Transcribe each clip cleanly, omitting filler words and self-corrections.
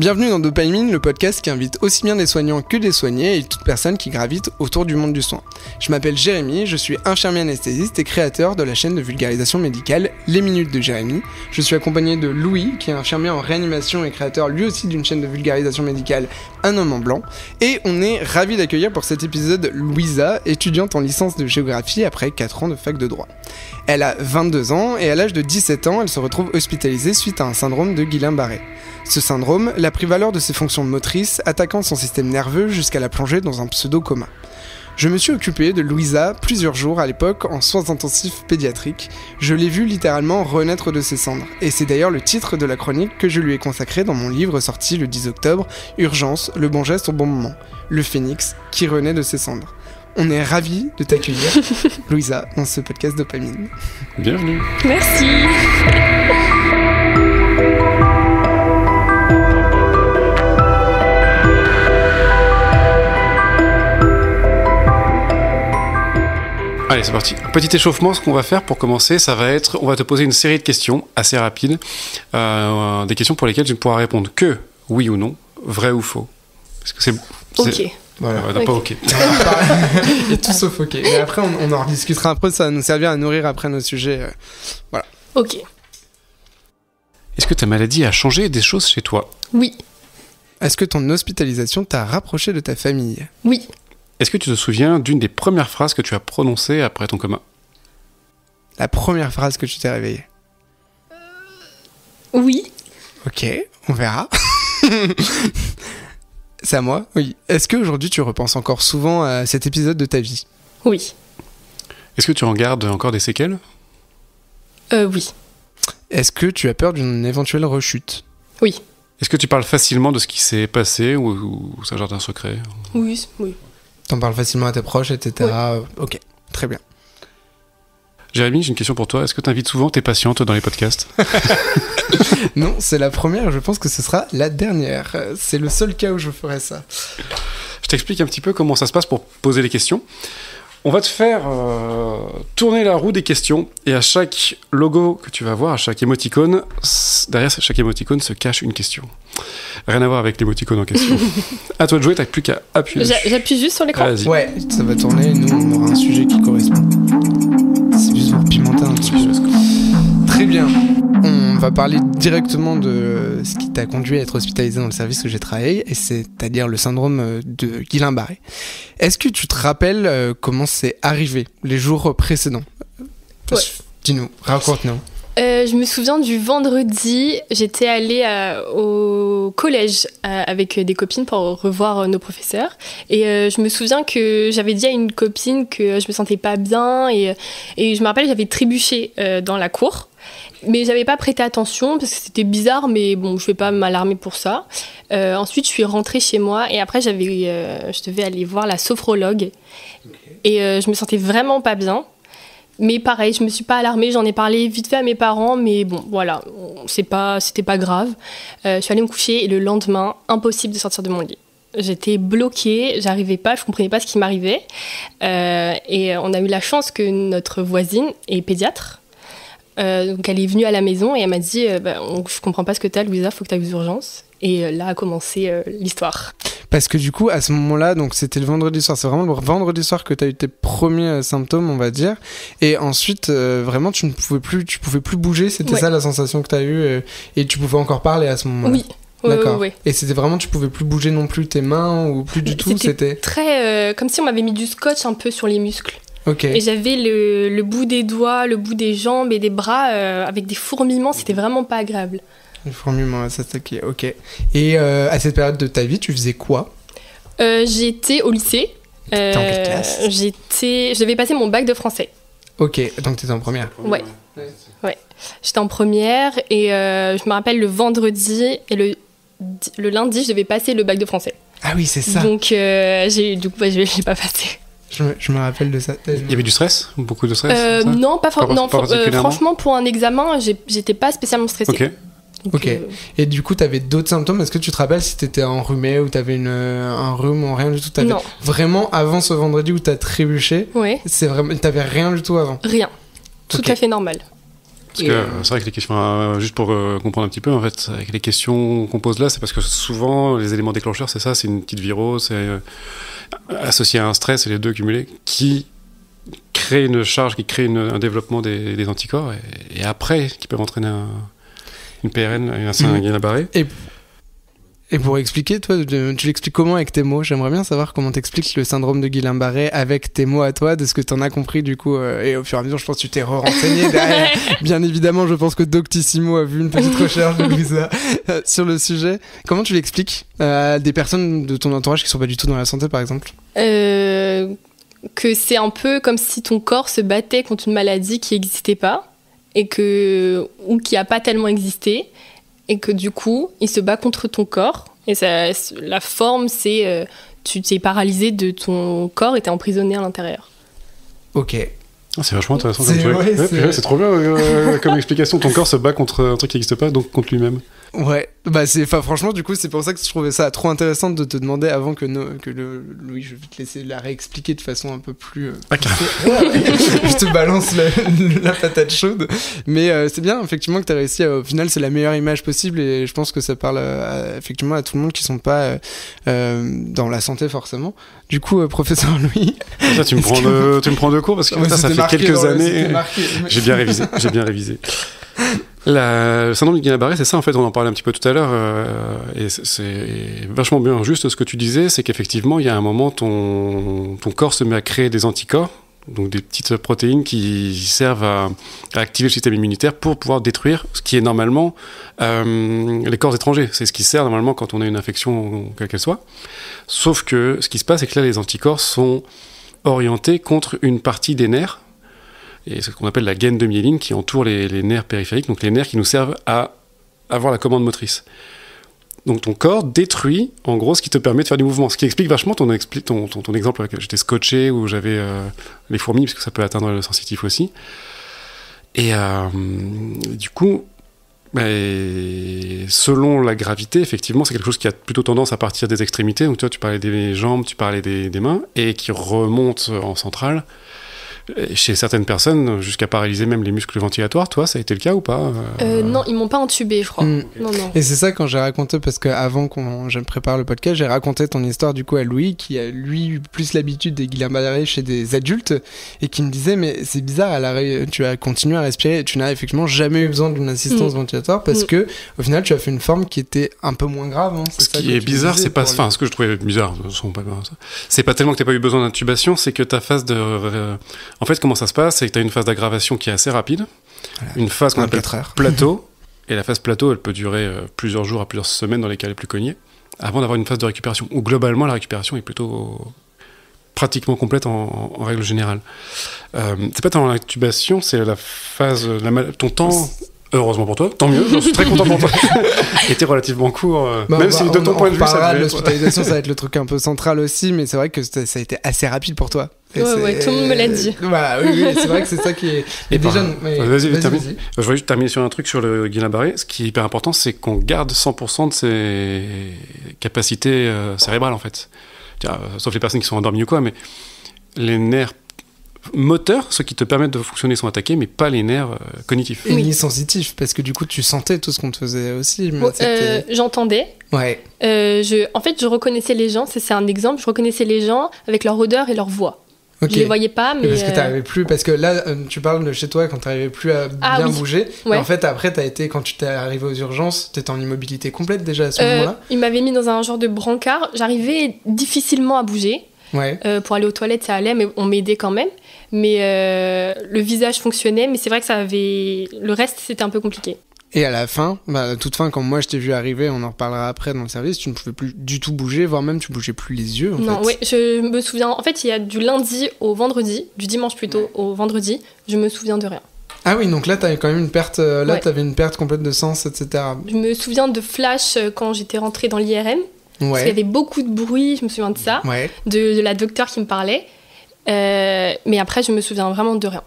Bienvenue dans Dopamine, le podcast qui invite aussi bien des soignants que des soignés et toute personne qui gravite autour du monde du soin. Je m'appelle Jérémy, je suis infirmier anesthésiste et créateur de la chaîne de vulgarisation médicale Les Minutes de Jérémy. Je suis accompagné de Louis, qui est infirmier en réanimation et créateur lui aussi d'une chaîne de vulgarisation médicale Un homme en blanc. Et on est ravis d'accueillir pour cet épisode Louisa, étudiante en licence de géographie après 4 ans de fac de droit. Elle a 22 ans et à l'âge de 17 ans, elle se retrouve hospitalisée suite à un syndrome de Guillain-Barré. Ce syndrome l'a prive alors de ses fonctions motrices, attaquant son système nerveux jusqu'à la plonger dans un pseudo-coma. Je me suis occupé de Louisa plusieurs jours à l'époque en soins intensifs pédiatriques. Je l'ai vue littéralement renaître de ses cendres. Et c'est d'ailleurs le titre de la chronique que je lui ai consacré dans mon livre sorti le 10 octobre, Urgence, le bon geste au bon moment. Le phénix qui renaît de ses cendres. On est ravis de t'accueillir, Louisa, dans ce podcast Dopamine. Bienvenue. Merci. Allez, c'est parti. Petit échauffement, ce qu'on va faire pour commencer, ça va être, on va te poser une série de questions assez rapides, des questions pour lesquelles tu ne pourras répondre que oui ou non, vrai ou faux. Parce que c'est Ok. Voilà. Ouais, pas ok. Et tout sauf ok. Et après, on en rediscutera après, ça va nous servir à nourrir après nos sujets. Voilà. Ok. Est-ce que ta maladie a changé des choses chez toi ? Oui. Est-ce que ton hospitalisation t'a rapproché de ta famille ? Oui. Est-ce que tu te souviens d'une des premières phrases que tu as prononcées après ton coma ? La première phrase que tu t'es réveillée ? Oui. Ok, on verra. C'est à moi ? Oui. Est-ce qu'aujourd'hui tu repenses encore souvent à cet épisode de ta vie ? Oui. Est-ce que tu en gardes encore des séquelles ? Oui. Est-ce que tu as peur d'une éventuelle rechute ? Oui. Est-ce que tu parles facilement de ce qui s'est passé ou ça garde un secret ? Oui. Oui. T'en parles facilement à tes proches, etc. Ouais. Ok, très bien. Jérémy, j'ai une question pour toi. Est-ce que tu invites souvent tes patientes dans les podcasts ? Non, c'est la première, je pense que ce sera la dernière. C'est le seul cas où je ferai ça. Je t'explique un petit peu comment ça se passe pour poser les questions. On va te faire tourner la roue des questions et à chaque logo que tu vas voir, à chaque émoticône, derrière chaque émoticône se cache une question. Rien à voir avec l'émoticône en question. À toi de jouer, t'as plus qu'à appuyer. J'appuie juste sur l'écran. Vas-y. Ouais, ça va tourner et nous on aura un sujet qui correspond. C'est juste pour pimenter un petit peu. Très bien. On va parler directement de ce qui t'a conduit à être hospitalisé dans le service où j'ai travaillé, et c'est-à-dire le syndrome de Guillain-Barré. Est-ce que tu te rappelles comment c'est arrivé les jours précédents ? Ouais. Dis-nous, raconte-nous. Je me souviens du vendredi, j'étais allée au collège avec des copines pour revoir nos professeurs. Et je me souviens que j'avais dit à une copine que je me sentais pas bien. Et je me rappelle, j'avais trébuché dans la cour. Mais j'avais pas prêté attention parce que c'était bizarre, mais bon, je vais pas m'alarmer pour ça. Ensuite, je suis rentrée chez moi et après, je devais aller voir la sophrologue. Okay. Et je me sentais vraiment pas bien. Mais pareil, je me suis pas alarmée, j'en ai parlé vite fait à mes parents, mais bon, voilà, c'était pas grave. Je suis allée me coucher et le lendemain, impossible de sortir de mon lit. J'étais bloquée, j'arrivais pas, je comprenais pas ce qui m'arrivait. Et on a eu la chance que notre voisine est pédiatre. Donc elle est venue à la maison et elle m'a dit je comprends pas ce que t'as, Louisa, faut que t'ailles aux urgences. Et là a commencé l'histoire. Parce que du coup, à ce moment-là, donc c'était le vendredi soir, c'est vraiment le vendredi soir que t'as eu tes premiers symptômes, on va dire. Et ensuite, vraiment, tu pouvais plus bouger, c'était ça la sensation que t'as eue, et tu pouvais encore parler à ce moment-là. Oui. D'accord. Oui. Et c'était vraiment, tu pouvais plus bouger non plus tes mains ou plus du tout, c'était très comme si on m'avait mis du scotch un peu sur les muscles. Ok. Et j'avais le bout des doigts, le bout des jambes et des bras avec des fourmillements, c'était vraiment pas agréable. Les fourmillements, ça c'était ok. Et à cette période de ta vie, tu faisais quoi ? J'étais au lycée. T'étais en quelle classe ? Je devais passer mon bac de français. Ok, donc t'étais en première. Ouais. J'étais en première et je me rappelle le vendredi et le lundi, je devais passer le bac de français. Ah oui, c'est ça. Donc j'ai pas passé. Je me rappelle de ça. Il y avait du stress ? Beaucoup de stress ? Non, pas particulièrement. franchement, pour un examen, j'étais pas spécialement stressée. Ok. Donc, ok. Et du coup, t'avais d'autres symptômes ? Est-ce que tu te rappelles si t'étais enrhumé ou t'avais un rhume ou rien du tout ? Non. Vraiment, avant ce vendredi où t'as trébuché, ouais. t'avais rien du tout avant ? Rien. Tout à fait normal. Parce que c'est vrai que les questions, juste pour comprendre un petit peu, en fait, avec les questions qu'on pose là, c'est parce que souvent, les éléments déclencheurs, c'est ça, c'est une petite virose, c'est associé à un stress, et les deux cumulés, qui crée une charge, qui crée un développement des anticorps, et après, qui peuvent entraîner une PRN, un Guillain-Barré. Et pour expliquer, toi, tu l'expliques comment avec tes mots? J'aimerais bien savoir comment t'expliques le syndrome de Guillain-Barré avec tes mots à toi, de ce que t'en as compris du coup. Et au fur et à mesure, je pense que tu t'es renseigné derrière. Bien évidemment, je pense que Doctissimo a vu une petite recherche de Louisa sur le sujet. Comment tu l'expliques à des personnes de ton entourage qui sont pas du tout dans la santé, par exemple? Que c'est un peu comme si ton corps se battait contre une maladie qui n'existait pas, ou qui n'a pas tellement existé. Et que du coup, il se bat contre ton corps. Et la forme, c'est tu t'es paralysé de ton corps et t'es emprisonné à l'intérieur. Ok. C'est vachement intéressant comme truc. C'est trop bien comme explication. Ton corps se bat contre un truc qui n'existe pas, donc contre lui-même. Ouais, franchement, du coup, c'est pour ça que je trouvais ça trop intéressant de te demander avant Louis, je vais te laisser la réexpliquer de façon un peu plus. Je te balance la patate chaude. Mais c'est bien, effectivement, que tu as réussi. Au final, c'est la meilleure image possible et je pense que ça parle effectivement à tout le monde qui sont pas dans la santé forcément. Du coup, professeur Louis. Ça, tu me prends de court parce que ça fait quelques années. J'ai bien révisé. Le syndrome du Guillain-Barré, c'est ça en fait, on en parlait un petit peu tout à l'heure, et c'est vachement bien juste ce que tu disais, c'est qu'effectivement il y a un moment ton corps se met à créer des anticorps, donc des petites protéines qui servent à activer le système immunitaire pour pouvoir détruire ce qui est normalement les corps étrangers. C'est ce qui sert normalement quand on a une infection quelle qu'elle soit, sauf que ce qui se passe c'est que là les anticorps sont orientés contre une partie des nerfs, et ce qu'on appelle la gaine de myéline qui entoure les nerfs périphériques, donc les nerfs qui nous servent à avoir la commande motrice. Donc ton corps détruit en gros ce qui te permet de faire du mouvement, ce qui explique vachement ton exemple avec j'étais scotché ou j'avais les fourmis, parce que ça peut atteindre le sensitif aussi. Et du coup, selon la gravité, effectivement, c'est quelque chose qui a plutôt tendance à partir des extrémités. Donc toi, tu parlais des jambes, tu parlais des mains, et qui remonte en centrale. Chez certaines personnes, jusqu'à paralyser même les muscles ventilatoires. Toi, ça a été le cas ou pas? Non, ils m'ont pas intubé, je crois. Non. Et c'est ça quand j'ai raconté, parce qu'avant je me prépare le podcast, j'ai raconté ton histoire du coup à Louis, qui a lui eu plus l'habitude des Guillain-Barré chez des adultes, et qui me disait mais c'est bizarre, tu as continué à respirer, et tu n'as effectivement jamais eu besoin d'une assistance ventilatoire, parce que au final tu as fait une forme qui était un peu moins grave. Hein, ce qui est bizarre, c'est pas... Enfin, ce que je trouvais bizarre, c'est pas tellement que t'aies pas eu besoin d'intubation, c'est que ta phase de... En fait, comment ça se passe? C'est que tu as une phase d'aggravation qui est assez rapide, une phase qu'on appelle plateau, et la phase plateau, elle peut durer plusieurs jours à plusieurs semaines dans les cas les plus cognés, avant d'avoir une phase de récupération, où globalement la récupération est plutôt pratiquement complète en règle générale. C'est pas tant l'intubation, c'est la phase... ton temps... Heureusement pour toi, tant mieux, j'en suis très content pour toi. Était relativement court, même si de ton point de vue, ça devait être... L'hospitalisation, ça va être le truc un peu central aussi, mais c'est vrai que ça a été assez rapide pour toi. Ouais, tout le monde me l'a dit. Voilà, oui, c'est vrai que c'est ça qui est... Vas-y, termine. Je voulais juste terminer sur un truc sur le Guillain-Barré. Ce qui est hyper important, c'est qu'on garde 100% de ses capacités cérébrales, en fait. Sauf les personnes qui sont endormies ou quoi, mais les nerfs moteurs, ceux qui te permettent de fonctionner, sont attaqués, mais pas les nerfs cognitifs. Et ni sensitifs, parce que du coup, tu sentais tout ce qu'on te faisait aussi. J'entendais. Ouais. En fait, je reconnaissais les gens, c'est un exemple, je reconnaissais les gens avec leur odeur et leur voix. Okay. Je les voyais pas, mais... Parce que t'arrivais plus, parce que là, tu parles de chez toi quand t'arrivais plus à bien bouger. Ouais. En fait, après, quand tu t'es arrivé aux urgences, t'étais en immobilité complète déjà à ce moment-là. Ils m'avaient mis dans un genre de brancard. J'arrivais difficilement à bouger. Ouais. Pour aller aux toilettes, ça allait, mais on m'aidait quand même. Mais le visage fonctionnait, mais c'est vrai que le reste, c'était un peu compliqué. Et à la fin, à toute fin, quand moi je t'ai vu arriver, on en reparlera après dans le service, tu ne pouvais plus du tout bouger, voire même tu bougeais plus les yeux. Non, oui, je me souviens. En fait, il y a du lundi au vendredi, du dimanche plutôt au vendredi, je me souviens de rien. Ah oui, donc là, t'avais quand même une perte, t'avais une perte complète de sens, etc. Je me souviens de flash quand j'étais rentrée dans l'IRM. Ouais. Parce qu'il y avait beaucoup de bruit, je me souviens de ça, de la docteure qui me parlait. Mais après, je me souviens vraiment de rien.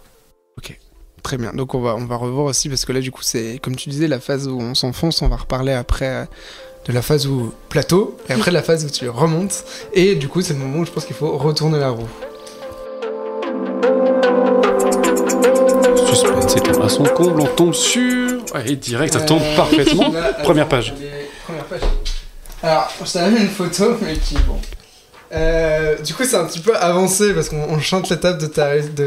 Ok, très bien. Donc on va revoir aussi, parce que là, du coup, c'est, comme tu disais, la phase où on s'enfonce. On va reparler après de la phase où plateau, et après de la phase où tu remontes. Et du coup, c'est le moment où je pense qu'il faut retourner la roue. Suspense, etc. son comble, on tombe sur... Et direct, ça tombe parfaitement. Là, Première page. Première page. Alors, je t'avais mis une photo, mais qui, bon... du coup, c'est un petit peu avancé parce qu'on chante l'étape de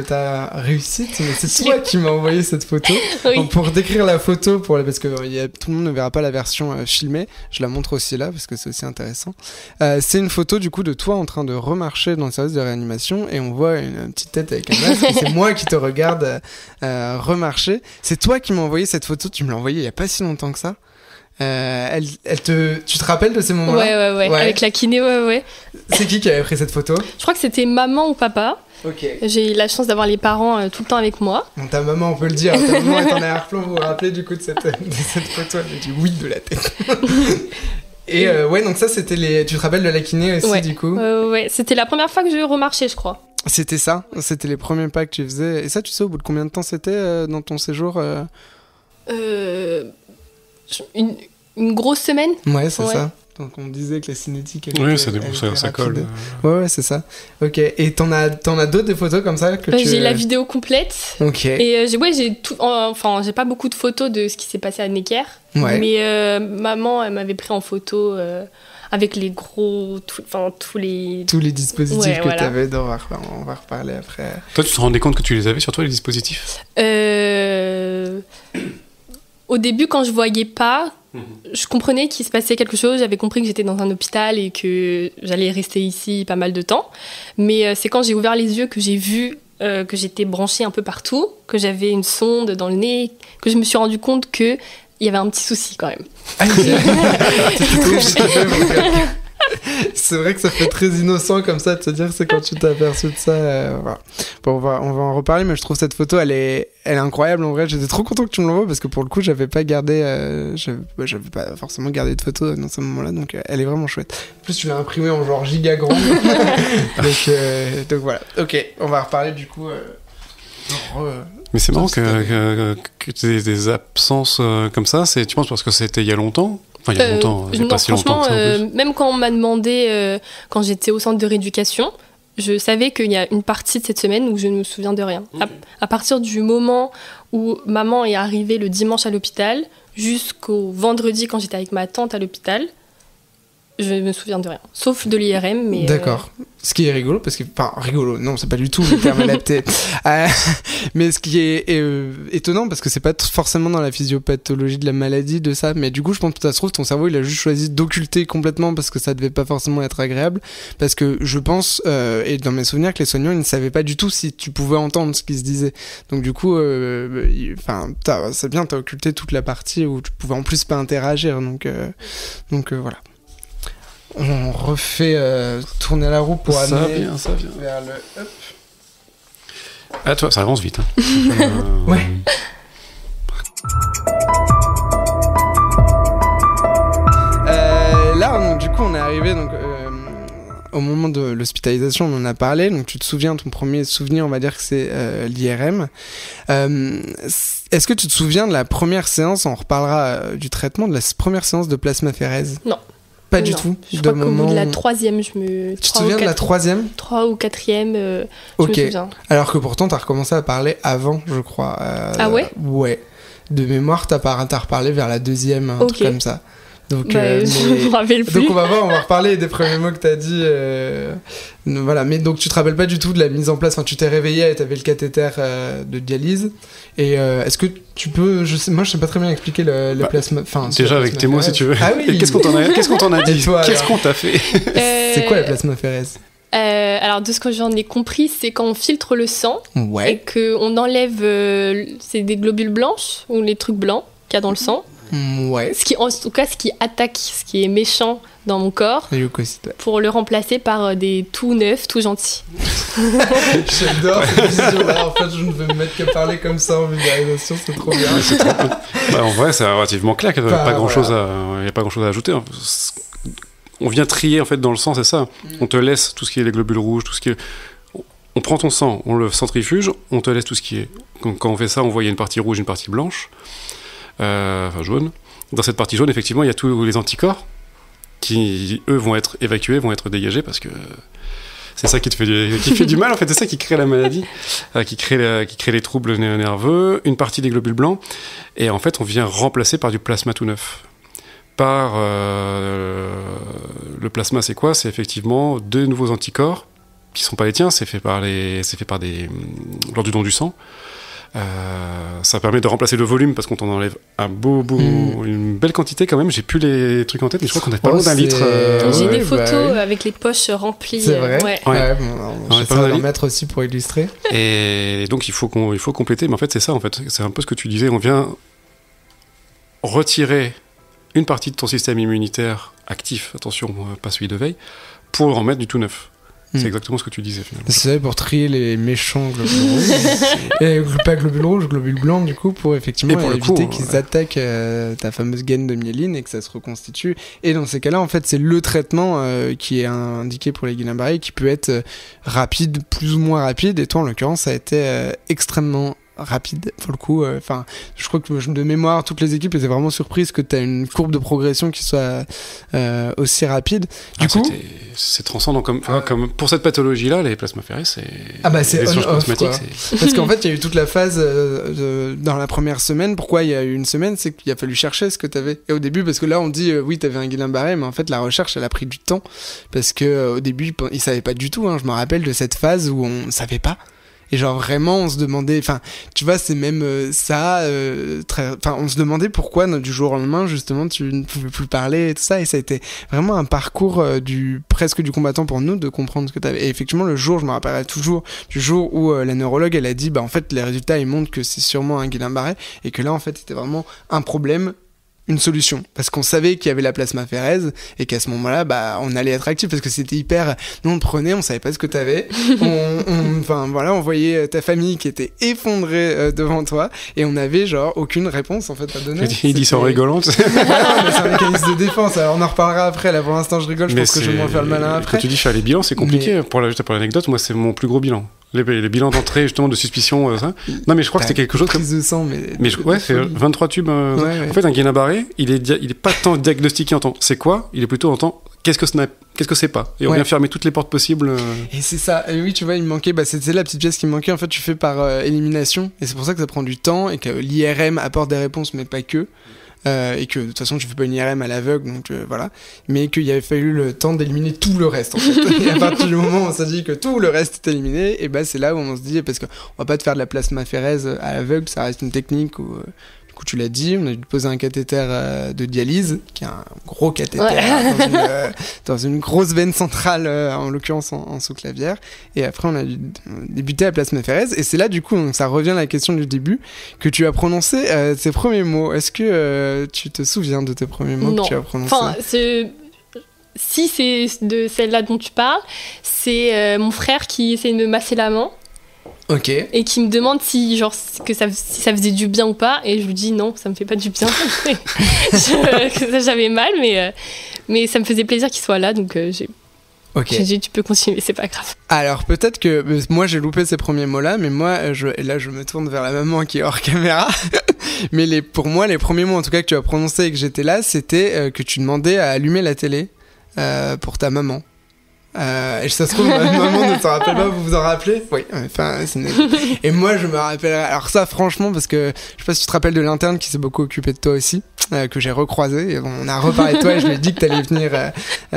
ta réussite, mais c'est toi qui m'as envoyé cette photo. Oui. Donc, pour décrire la photo, parce que tout le monde ne verra pas la version filmée, je la montre aussi là parce que c'est aussi intéressant. C'est une photo du coup de toi en train de remarcher dans le service de réanimation et on voit une petite tête avec un masque. Et c'est moi qui te regarde remarcher. C'est toi qui m'as envoyé cette photo. Tu me l'as envoyée il y a pas si longtemps que ça. Tu te rappelles de ces moments-là? Ouais. Avec la kiné, ouais. C'est qui avait pris cette photo? Je crois que c'était maman ou papa. Ok. J'ai eu la chance d'avoir les parents tout le temps avec moi. Bon, ta maman, on peut le dire, ta maman est en arrière-plan, vous vous rappelez du coup de cette photo? Elle a dit oui de la tête. Et ouais, donc ça c'était tu te rappelles de la kiné aussi du coup? Ouais, c'était la première fois que je remarchais, je crois. C'était ça? C'était les premiers pas que tu faisais. Et ça, tu sais au bout de combien de temps c'était dans ton séjour? Une grosse semaine. Ouais, c'est ça. Donc on disait que la cinétique... ça colle. Ouais, c'est ça. Ok, et t'en as d'autres des photos comme ça que J'ai la vidéo complète. Ok. Et j'ai tout... Enfin, j'ai pas beaucoup de photos de ce qui s'est passé à Necker. Ouais. Mais maman, elle m'avait pris en photo avec les gros... tous les dispositifs que t'avais. On va reparler après. Toi, tu te rendais compte que tu les avais sur toi, les dispositifs? Au début, quand je voyais pas, je comprenais qu'il se passait quelque chose. J'avais compris que j'étais dans un hôpital et que j'allais rester ici pas mal de temps. Mais c'est quand j'ai ouvert les yeux que j'ai vu que j'étais branchée un peu partout, que j'avais une sonde dans le nez, que je me suis rendu compte qu'il y avait un petit souci quand même. C'est vrai que ça fait très innocent comme ça de se dire, c'est quand tu t'es aperçu de ça. Voilà. Bon, on va en reparler, mais je trouve cette photo, elle est incroyable en vrai. J'étais trop content que tu me l'envoies parce que pour le coup, j'avais pas j'avais pas forcément gardé de photos dans ce moment-là, donc elle est vraiment chouette. En plus, tu l'as imprimée en genre giga grand. donc voilà. Ok, on va reparler du coup. Mais c'est marrant que des absences comme ça, tu penses parce que c'était il y a longtemps? Enfin, il y a longtemps, pas si longtemps que ça en plus. Même quand on m'a demandé, quand j'étais au centre de rééducation, je savais qu'il y a une partie de cette semaine où je ne me souviens de rien. Okay. À partir du moment où maman est arrivée le dimanche à l'hôpital, jusqu'au vendredi quand j'étais avec ma tante à l'hôpital, je me souviens de rien. Sauf de l'IRM, mais... D'accord. Ce qui est rigolo, parce que... Enfin, rigolo, non, c'est pas du tout le terme adapté. Mais ce qui est étonnant, parce que c'est pas forcément dans la physiopathologie de la maladie de ça, mais du coup, je pense que ça se trouve, ton cerveau, il a juste choisi d'occulter complètement, parce que ça devait pas forcément être agréable. Parce que je pense, et dans mes souvenirs, que les soignants, ils ne savaient pas du tout si tu pouvais entendre ce qui se disait. Donc du coup, c'est bien, t'as occulté toute la partie où tu pouvais en plus pas interagir. Donc voilà. On refait tourner la roue pour amener ça vient. vers le... Hop. Ah, toi, ça avance vite. Hein. Ouais. Là, du coup, on est arrivé au moment de l'hospitalisation, on en a parlé. Donc, tu te souviens, ton premier souvenir, on va dire que c'est l'IRM. Est-ce que tu te souviens de la première séance? On reparlera du traitement, de la première séance de plasmaphéreuse. Non. Pas du tout. Je crois qu'au bout de la troisième, tu te souviens de la troisième? 3 ou 4e, je me souviens. Alors que pourtant, t'as recommencé à parler avant, je crois. Ah ouais? Ouais. De mémoire, t'as reparlé vers la deuxième, un truc comme ça. Donc, je me rappelle plus. Donc on va reparler des premiers mots que t'as dit. Voilà, mais donc tu te rappelles pas du tout de la mise en place. Enfin, tu t'es réveillé et t'avais le cathéter de dialyse. Et est-ce que tu peux, moi je sais pas très bien expliquer le plasma. Enfin, déjà avec tes mots si tu veux. Ah oui. Et qu'est-ce qu'on t'en a dit? Qu'est-ce qu'on t'a fait? C'est quoi la plasmaphérèse? Alors de ce que j'en ai compris, c'est quand on filtre le sang et qu'on enlève c'est des globules blanches ou les trucs blancs qu'il y a dans le sang. Ouais. En tout cas, ce qui attaque, ce qui est méchant dans mon corps, pour le remplacer par des tout neufs, tout gentils. J'adore cette vision-là. En fait, je ne veux me mettre qu'à parler comme ça en vulgarisation, c'est trop bien. En vrai, c'est relativement clair. Il n'y a pas grand-chose à ajouter. On vient trier en fait dans le sang, c'est ça. On te laisse tout ce qui est les globules rouges, tout ce qui est... On prend ton sang, on le centrifuge, on te laisse tout ce qui est... Quand on fait ça, on voit il y a une partie rouge, une partie blanche. Enfin jaune. Dans cette partie jaune, effectivement, il y a tous les anticorps qui, eux, vont être évacués, vont être dégagés parce que C'est ça qui fait du mal, en fait. C'est ça qui crée la maladie, qui crée les troubles nerveux, une partie des globules blancs. Et en fait, on vient remplacer par du plasma tout neuf. Le plasma, c'est quoi ? C'est effectivement 2 nouveaux anticorps qui sont pas les tiens. C'est fait par lors du don du sang. Ça permet de remplacer le volume parce qu'on t'en enlève une belle quantité quand même. J'ai plus les trucs en tête, mais je crois qu'on est pas loin d'un litre. J'ai des photos avec les poches remplies. C'est vrai. Ouais. Bon, on va essayer d'en mettre aussi pour illustrer. Et donc il faut compléter. Mais en fait c'est ça. En fait c'est un peu ce que tu disais. On vient retirer une partie de ton système immunitaire actif. Attention, pas celui de veille, pour en mettre du tout neuf. C'est exactement ce que tu disais finalement. C'est pour trier les méchants globules rouges. Et pas globules rouges, globules blancs du coup, pour effectivement éviter qu'ils attaquent ta fameuse gaine de myéline et que ça se reconstitue. Et dans ces cas-là, en fait, c'est le traitement qui est indiqué pour les Guillain-Barré qui peut être rapide, plus ou moins rapide. Et toi, en l'occurrence, ça a été extrêmement rapide pour le coup. Enfin, je crois que de mémoire, toutes les équipes étaient vraiment surprises que tu as une courbe de progression qui soit aussi rapide. Du coup, c'est transcendant comme pour cette pathologie-là, les plasmaphéries, c'est c'est on-off, quoi. Parce qu'en fait, il y a eu toute la phase dans la première semaine. Pourquoi il y a eu une semaine ? C'est qu'il a fallu chercher ce que tu avais. Et au début, parce que là, on dit oui, tu avais un Guillain-Barré, mais en fait, la recherche, elle a pris du temps parce que au début, ils savaient pas du tout. Je me rappelle de cette phase où on savait pas. Et genre vraiment on se demandait, enfin tu vois c'est même on se demandait pourquoi du jour au lendemain justement tu ne pouvais plus parler et tout ça, et ça a été vraiment un parcours presque du combattant pour nous de comprendre ce que t'avais. Et effectivement le jour, je me rappellerai toujours du jour où la neurologue elle a dit en fait les résultats ils montrent que c'est sûrement un Guillain-Barré, et que là en fait c'était vraiment un problème, une solution, parce qu'on savait qu'il y avait la plasmaphérèse et qu'à ce moment-là on allait être actif parce que c'était hyper, nous on te prenait, on savait pas ce que t'avais, on voyait ta famille qui était effondrée devant toi et on avait genre aucune réponse en fait à donner. Il dit ça en rigolant. C'est un mécanisme de défense. Alors on en reparlera après, là pour l'instant je rigole, je pense que je vais m'en faire le malin après. Quand tu dis faire les bilans, c'est compliqué. Pour l'anecdote, moi c'est mon plus gros bilan. Les bilans d'entrée justement de suspicion, ça. Non mais je crois que c'était quelque chose comme prise de sang, mais c'est 23 tubes. En fait un Guillain-Barré, il est pas tant diagnostiqué en tant c'est quoi, il est plutôt en tant qu'est-ce que c'est pas, et on vient fermer toutes les portes possibles. Et c'est ça. Et oui, tu vois, il me manquait, c'était la petite pièce qui me manquait. En fait, tu fais par élimination, et c'est pour ça que ça prend du temps et que l'IRM apporte des réponses, mais pas que. Et que de toute façon tu fais pas une IRM à l'aveugle, donc voilà, mais qu'il avait fallu le temps d'éliminer tout le reste en fait. Et à partir du moment où on s'est dit que tout le reste est éliminé, et c'est là où on se dit, parce qu'on va pas te faire de la plasmaphérèse à l'aveugle, ça reste une technique où du coup tu l'as dit, on a dû te poser un cathéter de dialyse, qui est un gros cathéter dans une grosse veine centrale, en l'occurrence en sous-clavière, et après on a dû débuter la plasmaphérèse, et c'est là du coup, donc, ça revient à la question du début, que tu as prononcé tes premiers mots. Est-ce que tu te souviens de tes premiers mots que tu as prononcés ? Enfin, si c'est de celle-là dont tu parles, c'est mon frère qui essaie de me masser la main. Ok. Et qui me demande si ça faisait du bien ou pas, et je lui dis non, ça me fait pas du bien. J'avais mal, mais ça me faisait plaisir qu'il soit là, donc j'ai dit tu peux continuer, c'est pas grave. Alors peut-être que moi j'ai loupé ces premiers mots-là, mais moi et là je me tourne vers la maman qui est hors caméra. Mais pour moi les premiers mots en tout cas que tu as prononcés et que j'étais là, c'était que tu demandais à allumer la télé pour ta maman. Et ça se trouve, ma maman ne s'en rappelle pas, vous vous en rappelez ? Oui, enfin, et moi je me rappelle, alors ça franchement, parce que je sais pas si tu te rappelles de l'interne qui s'est beaucoup occupé de toi aussi, que j'ai recroisé, et on a reparlé de toi et je lui ai dit que t'allais venir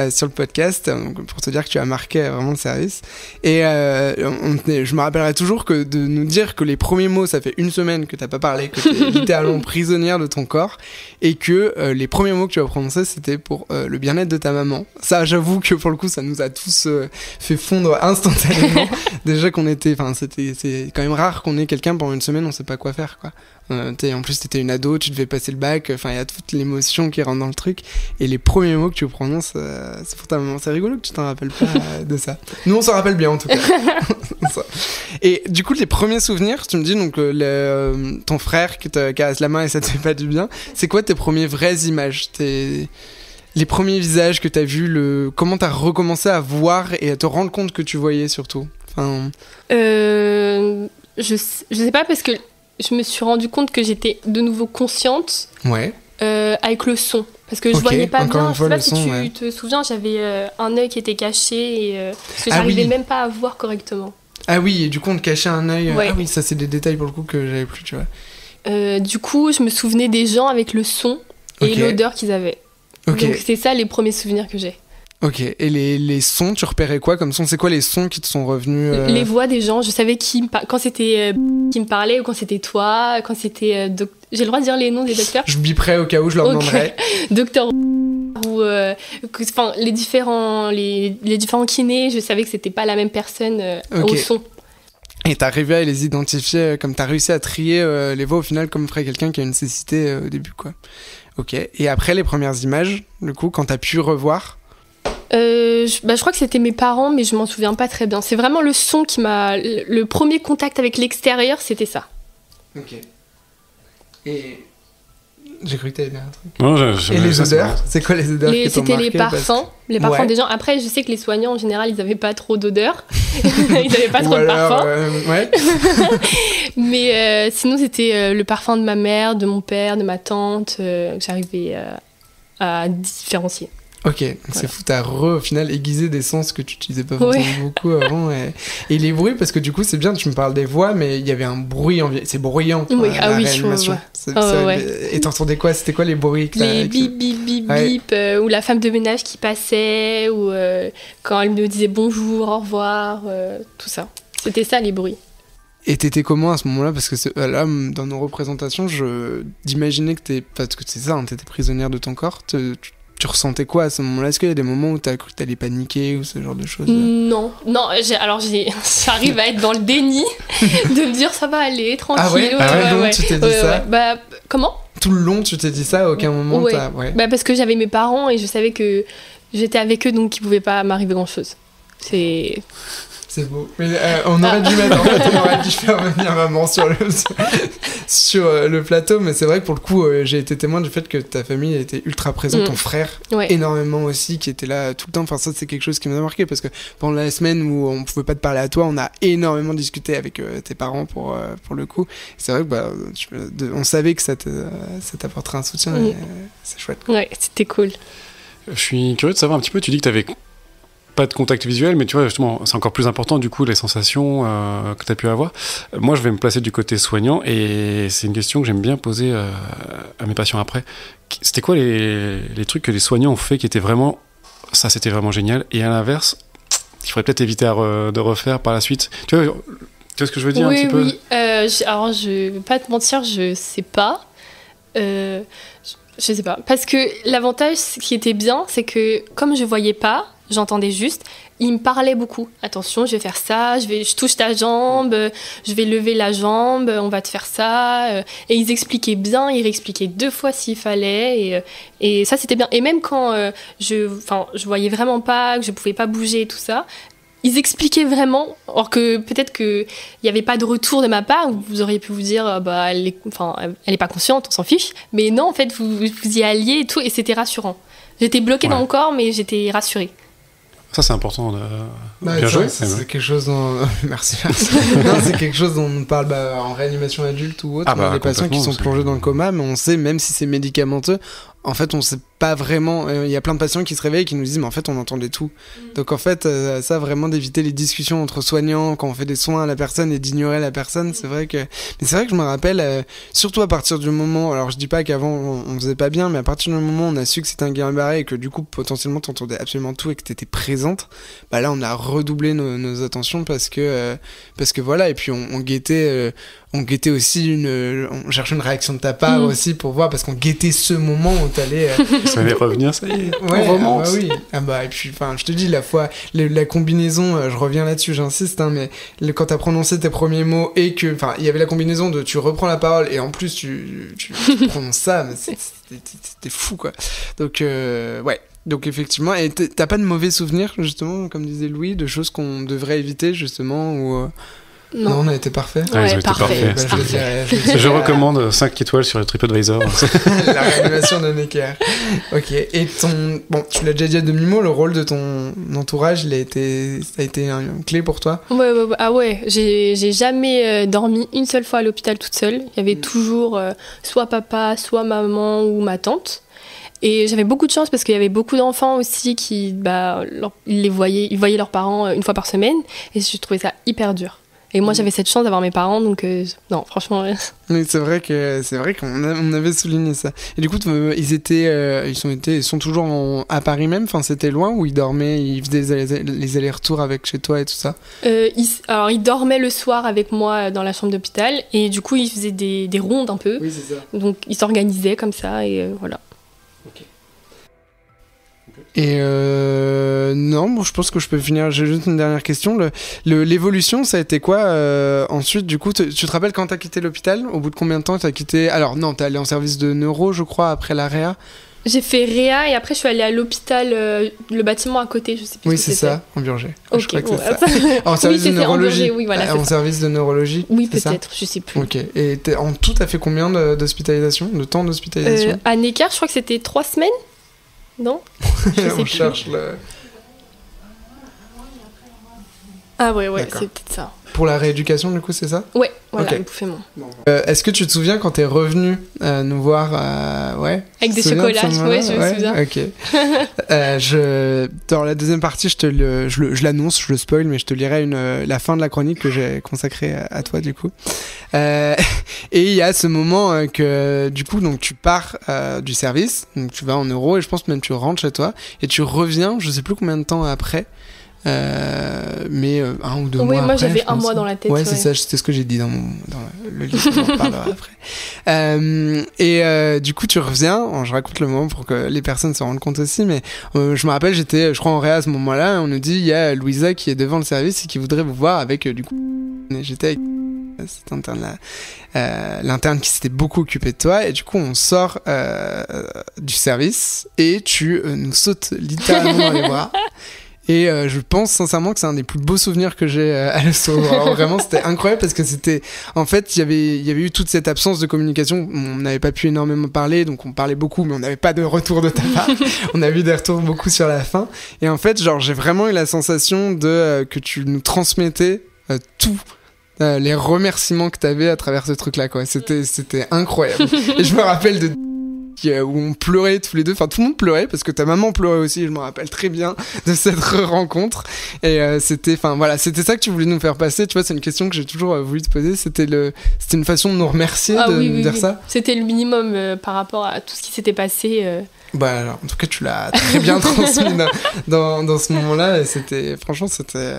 sur le podcast, donc, pour te dire que tu as marqué vraiment le service. Et je me rappellerai toujours que de nous dire que les premiers mots, ça fait une semaine que t'as pas parlé, que t'es littéralement prisonnière de ton corps, et que les premiers mots que tu as prononcés, c'était pour le bien-être de ta maman. Ça, j'avoue que pour le coup, ça nous a tous fait fondre instantanément. Déjà qu'on était, c'est quand même rare qu'on ait quelqu'un pendant une semaine, on sait pas quoi faire, quoi. En plus t'étais une ado, tu devais passer le bac, il y a toute l'émotion qui rentre dans le truc, et les premiers mots que tu prononces, c'est pour ta maman. C'est rigolo que tu t'en rappelles pas de ça. Nous on s'en rappelle bien en tout cas. Et du coup les premiers souvenirs, tu me dis donc ton frère qui te caresse la main et ça te fait pas du bien, c'est quoi tes premières vraies images, les premiers visages que t'as vus, comment t'as recommencé à voir et à te rendre compte que tu voyais surtout. Je sais pas, parce que je me suis rendu compte que j'étais de nouveau consciente avec le son. Parce que je Ok, voyais pas encore bien. une Je fois, sais pas le si son, tu ouais. te souviens, j'avais un œil qui était caché et parce que Ah j'arrivais oui. même pas à voir correctement. Ah oui, et du coup, on te cachait un œil. Ouais. Ah oui, ça, c'est des détails pour le coup que j'avais plus, tu vois. Du coup, je me souvenais des gens avec le son et Ok. l'odeur qu'ils avaient. Ok. Donc c'est ça les premiers souvenirs que j'ai. Ok, et les sons, tu repérais quoi comme son? C'est quoi les sons qui te sont revenus Les voix des gens, je savais quand c'était qui me parlait ou quand c'était toi, quand c'était j'ai le droit de dire les noms des docteurs. Je biperais au cas où je leur Ok. demanderais. Docteur ou enfin les différents kinés, je savais que c'était pas la même personne Ok. au son. Et t'as arrivé à les identifier, comme t'as réussi à trier les voix au final comme ferait quelqu'un qui a une cécité au début, quoi. Ok, et après les premières images, du coup, quand t'as pu revoir. Je crois que c'était mes parents, mais je m'en souviens pas très bien. C'est vraiment le son qui m'a... Le premier contact avec l'extérieur, c'était ça. Ok. Et. J'ai cru que t'allais dire un truc. Non, Et les odeurs? C'est quoi les odeurs qui t'ont C'était marqué? les parfums. Les parfums Ouais. des gens. Après, je sais que les soignants, en général, ils avaient pas trop d'odeur. Ils avaient pas Ou trop de alors, parfum. ouais. Mais sinon, c'était le parfum de ma mère, de mon père, de ma tante, que j'arrivais à différencier. Ok, donc c'est fou, t'as au final aiguisé des sens que tu utilisais pas forcément beaucoup avant. Et les bruits, parce que du coup, c'est bien, tu me parles des voix, mais il y avait un bruit, c'est bruyant. Oui, la réanimation. Ouais. Et t'entendais quoi? C'était quoi les bruits que Les bip bip bip Ouais. bip, ou la femme de ménage qui passait, ou quand elle me disait bonjour, au revoir, tout ça. C'était ça les bruits. Et t'étais comment à ce moment-là? Parce que là, dans nos représentations, d'imaginais que parce que c'est ça, hein, t'étais prisonnière de ton corps. Tu ressentais quoi à ce moment-là? Est-ce qu'il y a des moments où t'as cru que t'allais paniquer ou ce genre de choses? Non, j'arrive à être dans le déni de me dire ça va aller, tranquille. Ah ouais? Donc tu t'es dit ça? Ouais. Bah, comment? Tout le long, tu t'es dit ça? À aucun moment Ouais. Ouais. Bah, parce que j'avais mes parents et je savais que j'étais avec eux, donc il pouvait pas m'arriver grand-chose. C'est beau. Mais on aurait dû mettre, en fait, on aurait dû faire venir maman sur le plateau, mais c'est vrai que pour le coup, j'ai été témoin du fait que ta famille était ultra présente, ton frère énormément aussi, qui était là tout le temps. Enfin, ça, c'est quelque chose qui m'a marqué parce que pendant la semaine où on pouvait pas te parler à toi, on a énormément discuté avec tes parents pour le coup. C'est vrai que on savait que ça t'apporterait un soutien. Et, c'est chouette. Ouais, c'était cool. Je suis curieux de savoir un petit peu, tu dis que t'avais pas de contact visuel, mais tu vois, justement, c'est encore plus important, du coup, les sensations que tu as pu avoir. Moi, je vais me placer du côté soignant, et c'est une question que j'aime bien poser à mes patients après. C'était quoi les trucs que les soignants ont fait qui étaient vraiment... Ça, c'était vraiment génial. Et à l'inverse, qu'il faudrait peut-être éviter de refaire par la suite. Tu vois ce que je veux dire un petit peu? Oui. Alors, je vais pas te mentir, je sais pas. Je sais pas. Parce que l'avantage, ce qui était bien, c'est que comme je voyais pas, j'entendais juste, il me parlait beaucoup. Attention, je vais faire ça, je touche ta jambe, je vais lever la jambe, on va te faire ça. Et ils expliquaient bien, ils réexpliquaient 2 fois s'il fallait. Et ça, c'était bien. Et même quand je voyais vraiment pas, que je pouvais pas bouger et tout ça, ils expliquaient vraiment, or que peut-être qu'il n'y avait pas de retour de ma part, vous auriez pu vous dire, elle est pas consciente, on s'en fiche. Mais non, en fait, vous y alliez et tout, et c'était rassurant. J'étais bloquée dans mon corps, mais j'étais rassurée. Ça, c'est important. Bien joué. C'est quelque chose dont... Merci. Non, c'est quelque chose dont on parle en réanimation adulte ou autre. On a des patients qui sont plongés dans le coma, mais on sait, même si c'est médicamenteux, en fait, on sait pas vraiment. Il y a plein de patients qui se réveillent et qui nous disent, mais en fait, on entendait tout. Donc, en fait, ça, vraiment d'éviter les discussions entre soignants quand on fait des soins à la personne et d'ignorer la personne, c'est vrai que. Mais c'est vrai que je me rappelle, surtout à partir du moment. Alors, je dis pas qu'avant on faisait pas bien, mais à partir du moment où on a su que c'était un Guillain Barré et que du coup, potentiellement, t'entendais absolument tout et que t'étais présente, bah là, on a redoublé nos attentions parce que voilà. Et puis, on guettait. On guettait aussi on cherchait une réaction de ta part aussi pour voir, parce qu'on guettait ce moment où t'allais. Ça allait revenir, ça y est. Ouais, on remonte. oui. Et puis, je te dis, la combinaison, je reviens là-dessus, j'insiste, hein, mais quand t'as prononcé tes premiers mots et que, il y avait la combinaison de tu reprends la parole et en plus tu prononces ça, mais c'était fou, quoi. Donc, ouais. Donc effectivement, et t'as pas de mauvais souvenirs, justement, comme disait Louis, de choses qu'on devrait éviter, justement, ou... Non, on a été parfait. Ouais, parfait. Je recommande 5 étoiles sur le TripAdvisor. La réanimation de Necker. Ok. Et tu l'as déjà dit à demi-mot, le rôle de ton entourage, ça a été une clé pour toi? Ouais. Ah ouais, j'ai jamais dormi une seule fois à l'hôpital toute seule. Il y avait toujours soit papa, soit maman ou ma tante. Et j'avais beaucoup de chance parce qu'il y avait beaucoup d'enfants aussi qui, ils voyaient leurs parents une fois par semaine. Et je trouvais ça hyper dur. Et moi, j'avais cette chance d'avoir mes parents, donc non, franchement. Oui, c'est vrai qu'on avait souligné ça. Et du coup, ils sont toujours à Paris même. Enfin, c'était loin où ils dormaient, ils faisaient les allers-retours avec chez toi et tout ça. Alors, ils dormaient le soir avec moi dans la chambre d'hôpital, et du coup, ils faisaient des rondes un peu. Oui, c'est ça. Donc, ils s'organisaient comme ça, et voilà. Ok. Et non, bon, je pense que je peux finir. J'ai juste une dernière question. L'évolution, ça a été quoi ensuite? Du coup, tu te rappelles quand t'as quitté l'hôpital? Au bout de combien de temps t'as quitté? Alors non, t'es allé en service de neuro, je crois, après la réa. J'ai fait réa et après je suis allée à l'hôpital, le bâtiment à côté, je sais plus. Oui, ce que c'est ça, en Biurgé. Ok, je crois que bon, c'est ça. En service de neurologie. Oui, voilà, en service de neurologie. Oui, peut-être, je sais plus. Ok. Et en tout, t'as fait combien d'hospitalisation, de temps d'hospitalisation? À Necker, je crois que c'était 3 semaines. Non? Je sais On plus. cherche le... Ah ouais, D'accord. c'est peut-être ça. Pour la rééducation, du coup, c'est ça? Ouais, voilà, Ok. le bouffement. Est-ce que tu te souviens quand t'es revenu nous voir ouais? Avec des Tu te souviens de chocolats, ce moment-là? ouais, je me souviens. Ok. Dans la deuxième partie, je l'annonce, je le spoil, mais je te lirai la fin de la chronique que j'ai consacrée à toi, du coup. Et il y a ce moment que, du coup, donc tu pars du service, donc tu vas en neuro, et je pense même tu rentres chez toi, et tu reviens, je sais plus combien de temps après, mais 1 ou 2 mois Oui, moi après, j'avais je 1 pense. mois dans la tête. Ouais, c'est ça, c'est ce que j'ai dit dans le livre, on en reparlera après. Du coup, tu reviens, je raconte le moment pour que les personnes se rendent compte aussi, mais je me rappelle, j'étais, je crois, en réa à ce moment-là, et on nous dit, il y a Louisa qui est devant le service et qui voudrait vous voir avec, du coup, j'étais avec cet interne-là, l'interne qui s'était beaucoup occupé de toi, et du coup, on sort du service, et tu nous sautes littéralement dans les bras. Et je pense sincèrement que c'est un des plus beaux souvenirs que j'ai à l'hosto. Vraiment, c'était incroyable parce que c'était... En fait, il y avait eu toute cette absence de communication. On n'avait pas pu énormément parler, donc on parlait beaucoup, mais on n'avait pas de retour de ta part. On a eu des retours beaucoup sur la fin. Et en fait, genre, j'ai vraiment eu la sensation que tu nous transmettais tout. Les remerciements que t'avais à travers ce truc-là, quoi. C'était incroyable. Et je me rappelle où on pleurait tous les deux, enfin tout le monde pleurait parce que ta maman pleurait aussi, je me rappelle très bien de cette rencontre. Et c'était ça que tu voulais nous faire passer, tu vois, c'est une question que j'ai toujours voulu te poser, c'était une façon de nous remercier de dire ça. C'était le minimum par rapport à tout ce qui s'était passé. Bah alors, en tout cas tu l'as très bien transmis dans ce moment-là, et franchement c'était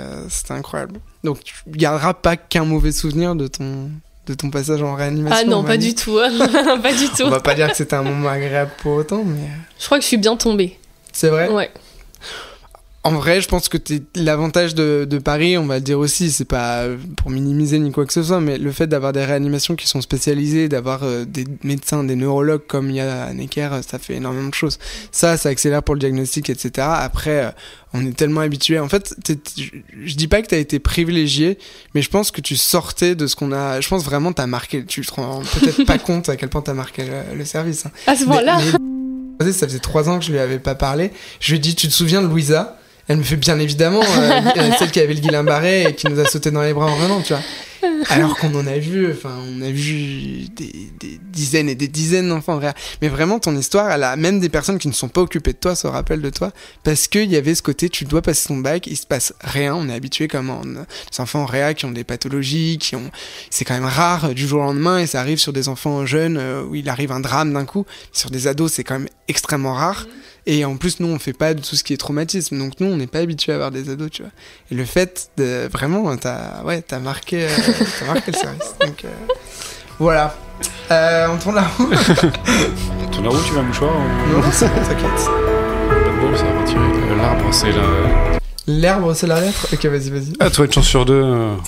incroyable. Donc tu garderas pas qu'un mauvais souvenir de ton passage en réanimation. Ah non, pas du tout. Pas du tout. On va pas dire que c'était un moment agréable pour autant, mais... Je crois que je suis bien tombée. C'est vrai? Ouais. En vrai, je pense que l'avantage de Paris, on va le dire aussi, c'est pas pour minimiser ni quoi que ce soit, mais le fait d'avoir des réanimations qui sont spécialisées, d'avoir des médecins, des neurologues comme il y a à Necker, ça fait énormément de choses. Ça accélère pour le diagnostic, etc. Après, on est tellement habitué. En fait, je dis pas que t'as été privilégié, mais je pense que tu sortais de ce qu'on a... Je pense vraiment t'as marqué... Tu te rends peut-être pas compte à quel point t'as marqué le service. Hein. À ce moment-là Ça faisait 3 ans que je lui avais pas parlé. Je lui ai dit, tu te souviens de Louisa? Elle me fait bien évidemment, celle qui avait le Guillain-Barré et qui nous a sauté dans les bras en revenant, tu vois. Alors qu'on on a vu des dizaines et des dizaines d'enfants en réa. Mais vraiment, ton histoire, même des personnes qui ne sont pas occupées de toi se rappellent de toi, parce qu'il y avait ce côté, tu dois passer ton bac, il se passe rien. On est habitué comme les enfants en réa qui ont des pathologies, c'est quand même rare du jour au lendemain, et ça arrive sur des enfants jeunes où il arrive un drame d'un coup. Sur des ados, c'est quand même extrêmement rare. Et en plus, nous, on fait pas de tout ce qui est traumatisme. Donc, nous, on n'est pas habitué à avoir des ados, tu vois. Et le fait de... Vraiment, t'as marqué le service. Donc, voilà. On tourne la roue. On tourne la roue, tu veux un mouchoir ou... Non, c'est bon, t'inquiète. Pas de bol, ça va retirer. L'arbre, c'est la... L'herbe, c'est la lettre? Ok, vas-y. Ah, toi, une chance sur 2, en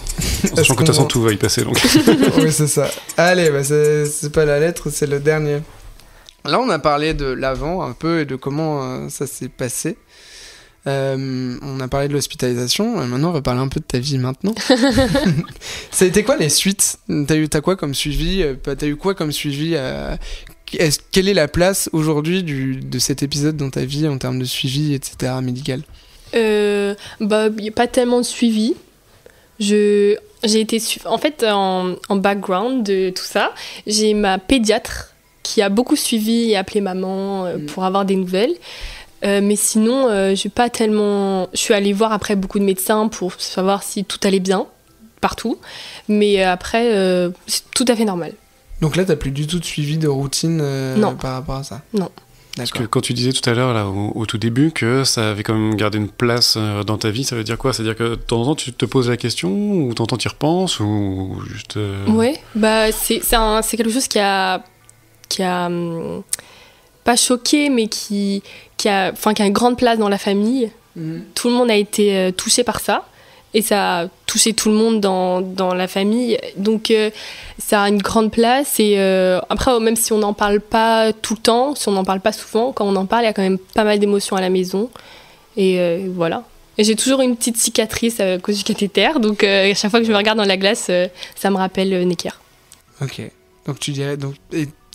sachant que de toute façon, tout va y passer, donc... Oui, c'est ça. Allez, c'est pas la lettre, c'est le dernier. Là, on a parlé de l'avant un peu et de comment ça s'est passé. On a parlé de l'hospitalisation. Maintenant, on va parler un peu de ta vie maintenant. Ça a été quoi les suites? T'as quoi comme suivi? T'as eu quoi comme suivi? Quelle est la place aujourd'hui de cet épisode dans ta vie en termes de suivi, etc., médical? Y a pas tellement de suivi. J'ai été en fait en background de tout ça. J'ai ma pédiatre qui a beaucoup suivi et appelé maman pour avoir des nouvelles. Mais sinon, j'ai pas tellement... Je suis allée voir après beaucoup de médecins pour savoir si tout allait bien, partout. Mais après, c'est tout à fait normal. Donc là, t'as plus du tout de suivi de routine par rapport à ça? Non. Parce que quand tu disais tout à l'heure, là, au tout début, que ça avait quand même gardé une place dans ta vie, ça veut dire quoi? C'est-à-dire que de temps en temps, tu te poses la question, ou de temps en temps, tu y repenses, ou juste... Ouais, bah, c'est quelque chose qui a pas choqué, mais qui a une grande place dans la famille. Tout le monde a été touché par ça. Et ça a touché tout le monde dans la famille. Donc, ça a une grande place. Et après, même si on n'en parle pas tout le temps, si on n'en parle pas souvent, quand on en parle, il y a quand même pas mal d'émotions à la maison. Et voilà. Et j'ai toujours une petite cicatrice à cause du cathéter. Donc, à chaque fois que je me regarde dans la glace, ça me rappelle Necker. Ok. Donc, tu dirais...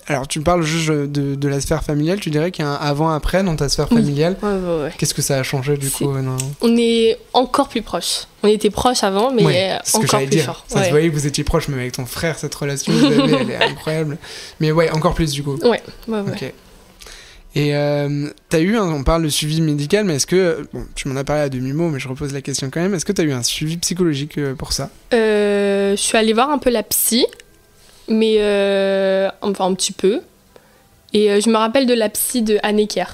Alors, tu parles juste de la sphère familiale. Tu dirais qu'il y a un avant-après dans ta sphère familiale. Ouais. Qu'est-ce que ça a changé du coup non On est encore plus proches. On était proches avant, mais encore plus fort. Ça se voyait que vous étiez proches, même avec ton frère, cette relation que vous avez, elle est incroyable. Mais ouais, encore plus du coup. Ouais. Ok. Et t'as eu, on parle de suivi médical, mais est-ce que, bon, tu m'en as parlé à demi-mot, mais je repose la question quand même, est-ce que t'as eu un suivi psychologique pour ça? Je suis allée voir un peu la psy. Mais enfin un petit peu. Et je me rappelle de la psy de Anne Necker.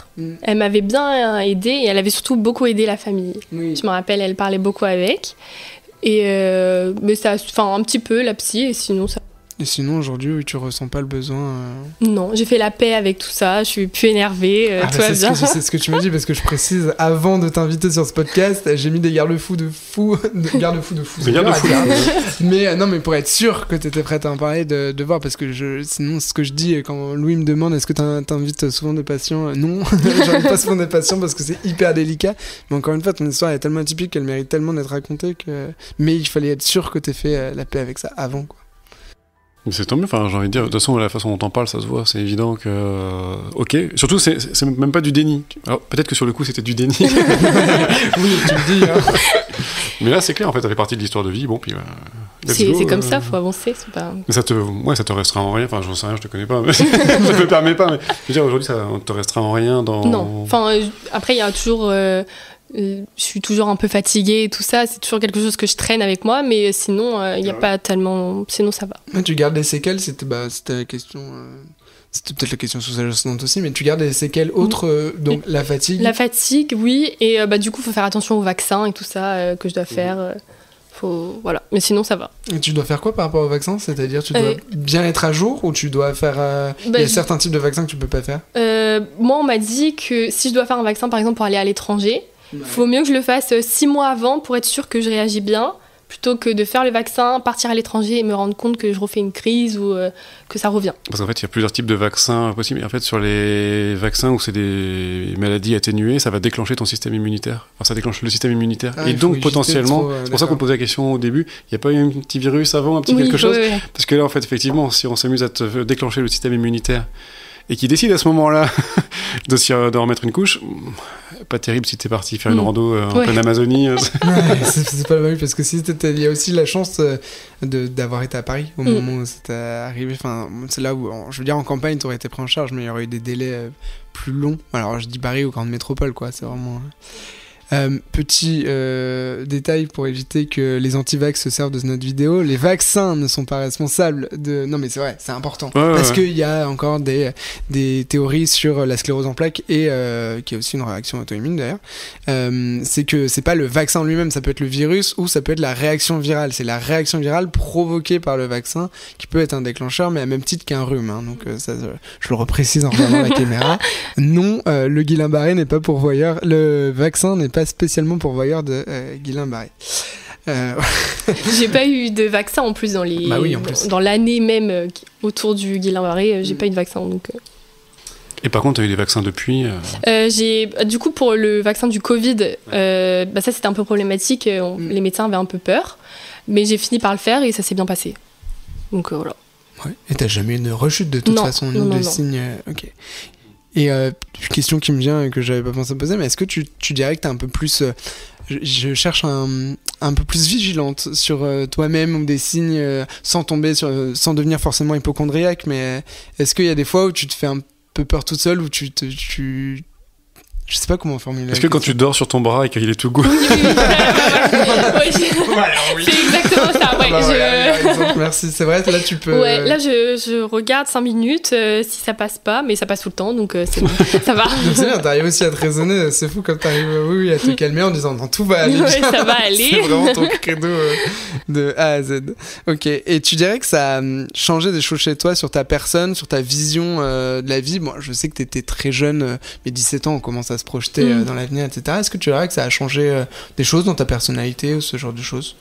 Elle m'avait bien aidée et elle avait surtout beaucoup aidé la famille. Oui. Je me rappelle, elle parlait beaucoup avec. Et mais ça, enfin un petit peu la psy, et sinon ça. Et sinon aujourd'hui, oui, tu ressens pas le besoin Non, j'ai fait la paix avec tout ça, je suis plus énervée, tout va bien. C'est ce que tu m'as dit, parce que je précise, avant de t'inviter sur ce podcast, j'ai mis des garde-fous de fou. Mais non, mais pour être sûr que t'étais prête à en parler, de voir, parce que sinon, ce que je dis, quand Louis me demande est-ce que t'invites souvent des patients, non, j'invite pas souvent des patients parce que c'est hyper délicat. Mais encore une fois, ton histoire est tellement atypique qu'elle mérite tellement d'être racontée que. Mais il fallait être sûr que t'aies fait la paix avec ça avant, quoi. Mais c'est tant mieux, enfin, j'ai envie de dire, de toute façon, la façon dont t'en parles, ça se voit, c'est évident que... Ok, surtout, c'est même pas du déni. Alors, peut-être que sur le coup, c'était du déni. Oui, tu le dis, hein. Mais là, c'est clair, en fait, ça fait partie de l'histoire de vie, bon, puis... c'est comme ça, faut avancer, c'est pas... Mais ça te restera en rien, enfin, j'en sais rien, je te connais pas, mais ça me permet pas, mais je veux dire, aujourd'hui, ça te restera en rien dans... Non, enfin, après, il y a toujours... je suis toujours un peu fatiguée et tout ça, c'est toujours quelque chose que je traîne avec moi, mais sinon il n'y a pas tellement, sinon ça va. Mais tu gardes des séquelles, c'était la question, c'était peut-être la question sous-jacente aussi, mais tu gardes des séquelles autres, donc la fatigue. La fatigue, oui, et du coup il faut faire attention aux vaccins et tout ça que je dois faire. Voilà, mais sinon ça va. Et tu dois faire quoi par rapport aux vaccins? C'est-à-dire tu dois bien être à jour, ou tu dois faire il y a certains types de vaccins que tu peux pas faire? Moi on m'a dit que si je dois faire un vaccin par exemple pour aller à l'étranger, faut mieux que je le fasse 6 mois avant pour être sûr que je réagis bien, plutôt que de faire le vaccin, partir à l'étranger et me rendre compte que je refais une crise ou que ça revient. Parce qu'en fait, il y a plusieurs types de vaccins possibles. Et en fait, sur les vaccins où c'est des maladies atténuées, ça va déclencher ton système immunitaire. Enfin, ça déclenche le système immunitaire. Et donc, potentiellement, c'est pour ça qu'on posait la question au début, il n'y a pas eu un petit virus avant, un petit quelque chose? Oui. Parce que là, en fait, effectivement, si on s'amuse à te déclencher le système immunitaire, et qui décide à ce moment-là de remettre une couche, pas terrible si t'es parti faire une rando en pleine Amazonie. C'est pas mal, parce que il y a aussi la chance d'avoir été à Paris au moment où c'était arrivé. Enfin, c'est là où, je veux dire, en campagne, t'aurais été pris en charge, mais il y aurait eu des délais plus longs. Alors, je dis Paris ou grande métropole, quoi. C'est vraiment... Petit détail pour éviter que les anti-vax se servent de notre vidéo, les vaccins ne sont pas responsables de... Non mais c'est vrai, c'est important, parce qu'il y a encore des théories sur la sclérose en plaques et qui est aussi une réaction auto-immune d'ailleurs. C'est que c'est pas le vaccin lui-même, ça peut être le virus ou ça peut être la réaction virale. C'est la réaction virale provoquée par le vaccin qui peut être un déclencheur, mais à même titre qu'un rhume, hein. Donc ça, je le reprécise en regardant la caméra. Non, le Guillain-Barré n'est pas pourvoyeur, le vaccin n'est pas spécialement pourvoyeur de Guillain-Barré. J'ai pas eu de vaccin en plus dans l'année même autour du Guillain-Barré, j'ai pas eu de vaccin donc. Et par contre, tu as eu des vaccins depuis du coup, pour le vaccin du Covid, ça c'était un peu problématique, les médecins avaient un peu peur, mais j'ai fini par le faire et ça s'est bien passé. Donc voilà. Ouais. Et t'as jamais eu de rechute de toute façon, ni de signe. Ok. Et une question qui me vient et que j'avais pas pensé à poser, mais est-ce que tu dirais que t'es un peu plus je cherche un peu plus vigilante sur toi-même ou des signes sans sans devenir forcément hypocondriaque, mais est-ce qu'il y a des fois où tu te fais un peu peur toute seule, où je sais pas comment formuler. Est-ce que quand tu dors sur ton bras et qu'il est tout goût? Oui. C'est exactement ça. Ouais, merci. C'est vrai, là tu peux. Ouais, là je regarde 5 minutes si ça passe pas, mais ça passe tout le temps, donc c'est bon, ça va. C'est bien, t'arrives aussi à te raisonner. C'est fou comme t'arrives à te calmer en disant non, tout va aller bien. Ça va aller. C'est vraiment ton credo de A à Z. Ok. Et tu dirais que ça a changé des choses chez toi sur ta personne, sur ta vision de la vie. Bon, je sais que t'étais très jeune, mais 17 ans, on commence à se projeter dans l'avenir, etc. Est-ce que tu dirais que ça a changé des choses dans ta personnalité ou ce genre de choses?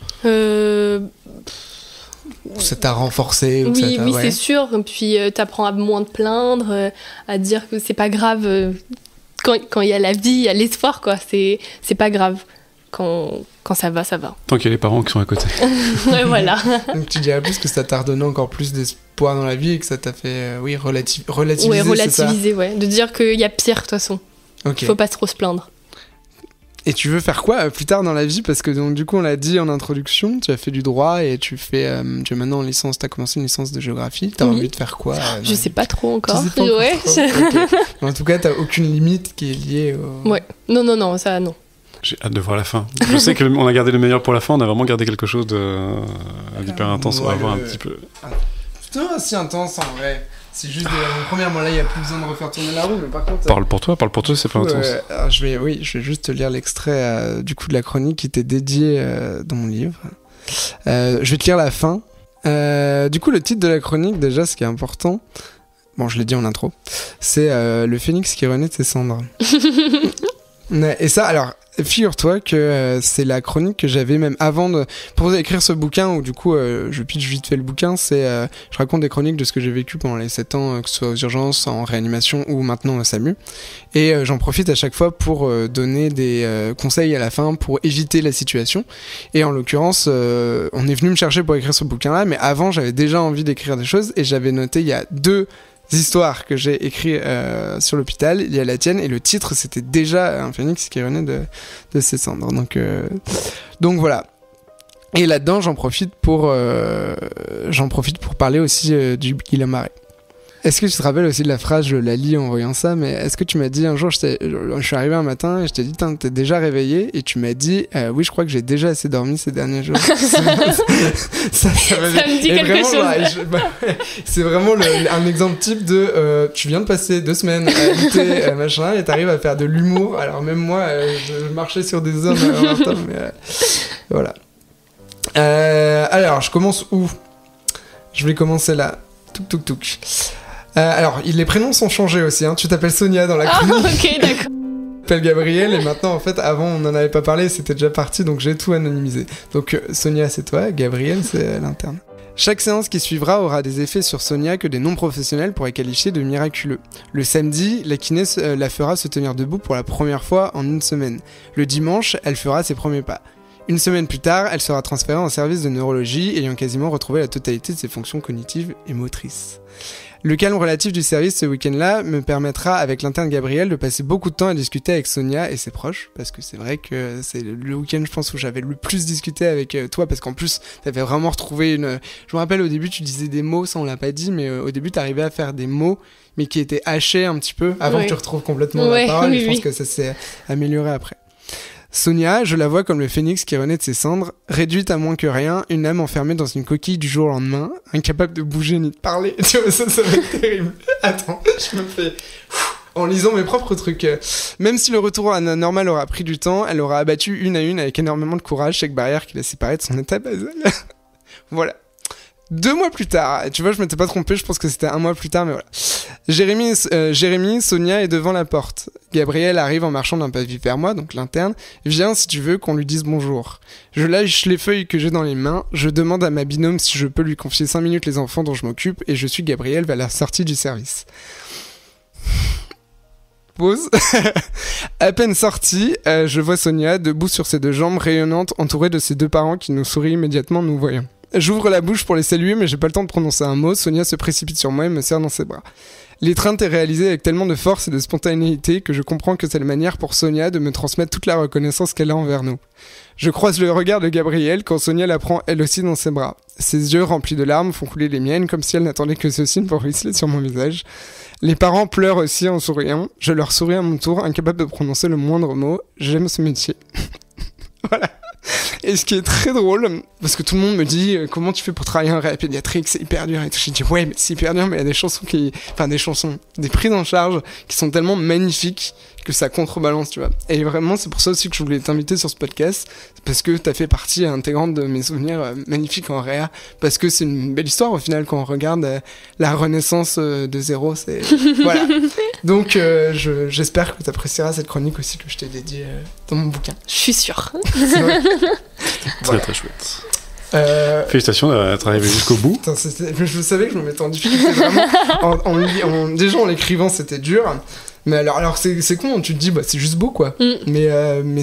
Ça t'a renforcé? Oui, c'est sûr. Puis t'apprends à moins te plaindre, à dire que c'est pas grave. Quand il y a la vie, il y a l'espoir, quoi. C'est pas grave. Quand ça va, ça va. Tant qu'il y a les parents qui sont à côté. Ouais, voilà. Donc tu dirais plus que ça t'a redonné encore plus d'espoir dans la vie et que ça t'a fait, relativiser. Ouais, relativiser, ouais. De dire qu'il y a pire, de toute façon. Okay. Faut pas trop se plaindre. Et tu veux faire quoi plus tard dans la vie? Parce que donc, du coup, on l'a dit en introduction, tu as fait du droit et tu es maintenant en licence, tu as commencé une licence de géographie. Tu as envie de faire quoi? Je sais pas trop encore. Tu sais pas encore ouais. Okay. En tout cas, tu n'as aucune limite qui est liée au... Ouais. Non, ça, non. J'ai hâte de voir la fin. Je sais qu'on a gardé le meilleur pour la fin, on a vraiment gardé quelque chose d'hyper intense. On va voir un petit peu. Putain, si intense en vrai. C'est juste premièrement là il n'y a plus besoin de refaire tourner la roue, mais par contre parle pour toi, c'est pas intense. Alors, je vais juste te lire l'extrait du coup de la chronique qui était dédiée dans mon livre. Je vais te lire la fin. Du coup le titre de la chronique déjà, ce qui est important, bon je l'ai dit en intro, c'est le phénix qui renaît de ses cendres. Et ça, alors figure-toi que c'est la chronique que j'avais même avant pour écrire ce bouquin, où du coup je pitch vite fait le bouquin. Je raconte des chroniques de ce que j'ai vécu pendant les 7 ans, que ce soit aux urgences, en réanimation ou maintenant au SAMU, et j'en profite à chaque fois pour donner des conseils à la fin pour éviter la situation. Et en l'occurrence on est venu me chercher pour écrire ce bouquin là, mais avant j'avais déjà envie d'écrire des choses et j'avais noté il y a 2 histoires que j'ai écrites sur l'hôpital. Il y a la tienne et le titre c'était déjà un phénix qui renaît de ses cendres, donc voilà. Et là-dedans j'en profite pour parler aussi du Guillaume Marais. Est-ce que tu te rappelles aussi de la phrase, je la lis en voyant ça, mais est-ce que tu m'as dit un jour, je suis arrivé un matin et je t'ai dit, t'es déjà réveillé? Et tu m'as dit, oui, je crois que j'ai déjà assez dormi ces derniers jours. ça me dit quelque chose. C'est vraiment un exemple type de, tu viens de passer 2 semaines à lutter, machin, et t'arrives à faire de l'humour. Alors même moi, je marchais sur des hommes en même temps, mais voilà. Alors, je commence où? Je vais commencer là. Touk. Alors, les prénoms sont changés aussi, hein. Tu t'appelles Sonia dans la chronique. Ah, ok, d'accord. Je m'appelle Gabriel, et maintenant, en fait, avant, on n'en avait pas parlé, c'était déjà parti, donc j'ai tout anonymisé. Donc, Sonia, c'est toi, Gabriel, c'est l'interne. Chaque séance qui suivra aura des effets sur Sonia que des non-professionnels pourraient qualifier de miraculeux. Le samedi, la kiné la fera se tenir debout pour la première fois en 1 semaine. Le dimanche, elle fera ses premiers pas. 1 semaine plus tard, elle sera transférée en service de neurologie, ayant quasiment retrouvé la totalité de ses fonctions cognitives et motrices. Le calme relatif du service ce week-end-là me permettra, avec l'interne Gabriel, de passer beaucoup de temps à discuter avec Sonia et ses proches, parce que c'est vrai que c'est le week-end, je pense, où j'avais le plus discuté avec toi, parce qu'en plus, t'avais vraiment retrouvé une... Je me rappelle, au début, tu disais des mots, ça on l'a pas dit, mais au début, t'arrivais à faire des mots, mais qui étaient hachés un petit peu, avant que tu retrouves complètement la parole, et je pense que ça s'est amélioré après. Sonia, je la vois comme le phénix qui renaît de ses cendres, réduite à moins que rien, une âme enfermée dans une coquille du jour au lendemain, incapable de bouger ni de parler. Tu vois, ça va être terrible. Attends, je me fais... En lisant mes propres trucs. Même si le retour à la normale aura pris du temps, elle aura abattu une à une avec énormément de courage chaque barrière qui la séparait de son état basal. Voilà. 2 mois plus tard, tu vois, je m'étais pas trompé, je pense que c'était 1 mois plus tard, mais voilà. Jérémy, Sonia est devant la porte. Gabriel arrive en marchant d'un pas vif vers moi, donc l'interne. Viens si tu veux qu'on lui dise bonjour. Je lâche les feuilles que j'ai dans les mains, je demande à ma binôme si je peux lui confier 5 minutes les enfants dont je m'occupe, et je suis Gabriel vers la sortie du service. Pause. À peine sortie, je vois Sonia debout sur ses 2 jambes rayonnantes, entourée de ses 2 parents qui nous sourient immédiatement nous voyant. J'ouvre la bouche pour les saluer, mais j'ai pas le temps de prononcer un mot. Sonia se précipite sur moi et me serre dans ses bras. L'étreinte est réalisée avec tellement de force et de spontanéité que je comprends que c'est la manière pour Sonia de me transmettre toute la reconnaissance qu'elle a envers nous. Je croise le regard de Gabrielle quand Sonia la prend elle aussi dans ses bras. Ses yeux remplis de larmes font couler les miennes comme si elle n'attendait que ce signe pour ruisseler sur mon visage. Les parents pleurent aussi en souriant. Je leur souris à mon tour, incapable de prononcer le moindre mot. J'aime ce métier. Voilà. Et ce qui est très drôle, parce que tout le monde me dit comment tu fais pour travailler en réa pédiatrique, c'est hyper dur et tout. Je dis ouais, mais c'est hyper dur, mais il y a des prises en charge qui sont tellement magnifiques que ça contrebalance, tu vois. Et vraiment, c'est pour ça aussi que je voulais t'inviter sur ce podcast, parce que t'as fait partie intégrante de mes souvenirs magnifiques en réa, parce que c'est une belle histoire au final quand on regarde la renaissance de zéro, c'est voilà. Donc j'espère que t'apprécieras cette chronique aussi que je t'ai dédiée dans mon bouquin. Je suis sûre. C'est vrai. Très très chouette. Félicitations d'être arrivé jusqu'au bout. Putain, je savais que je me mettais en difficulté vraiment. Déjà en l'écrivant c'était dur. Mais alors c'est con, tu te dis bah c'est juste beau quoi. Mais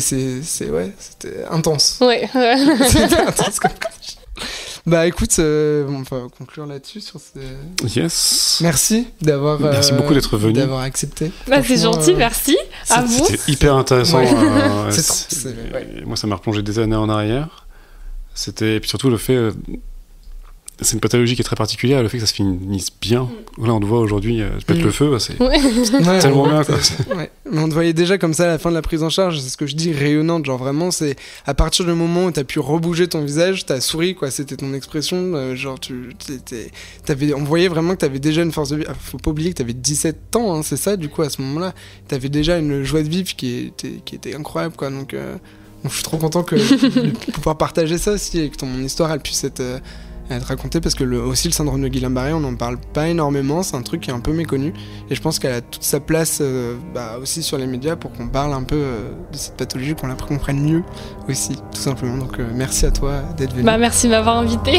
c'était intense. Ouais. C'était intense comme Bah écoute, on va conclure là-dessus sur ce... Yes. Merci d'avoir... Merci beaucoup d'être venu. D'avoir accepté. Bah c'est gentil, merci. À vous. C'était hyper intéressant. Ouais. Moi ça m'a replongé des années en arrière. Et puis surtout le fait... c'est une pathologie qui est très particulière, le fait que ça se finisse bien. Là, on te voit aujourd'hui, je pète le feu, c'est tellement bien. Quoi. Ouais. Mais on te voyait déjà comme ça à la fin de la prise en charge, c'est ce que je dis, rayonnante. Genre vraiment, c'est à partir du moment où t'as pu rebouger ton visage, t'as souri, quoi. C'était ton expression. Genre, on voyait vraiment que t'avais déjà une force de vie. Faut pas oublier que t'avais 17 ans, hein, c'est ça, du coup, à ce moment-là. T'avais déjà une joie de vivre qui était incroyable, quoi. Donc, je suis trop content de pouvoir partager ça aussi et que ton histoire, elle puisse être racontée, parce que aussi le syndrome de Guillain-Barré, on n'en parle pas énormément, c'est un truc qui est un peu méconnu et je pense qu'elle a toute sa place aussi sur les médias pour qu'on parle un peu de cette pathologie, qu'on la comprenne mieux aussi, tout simplement. Donc merci à toi d'être venu. Merci de m'avoir invité.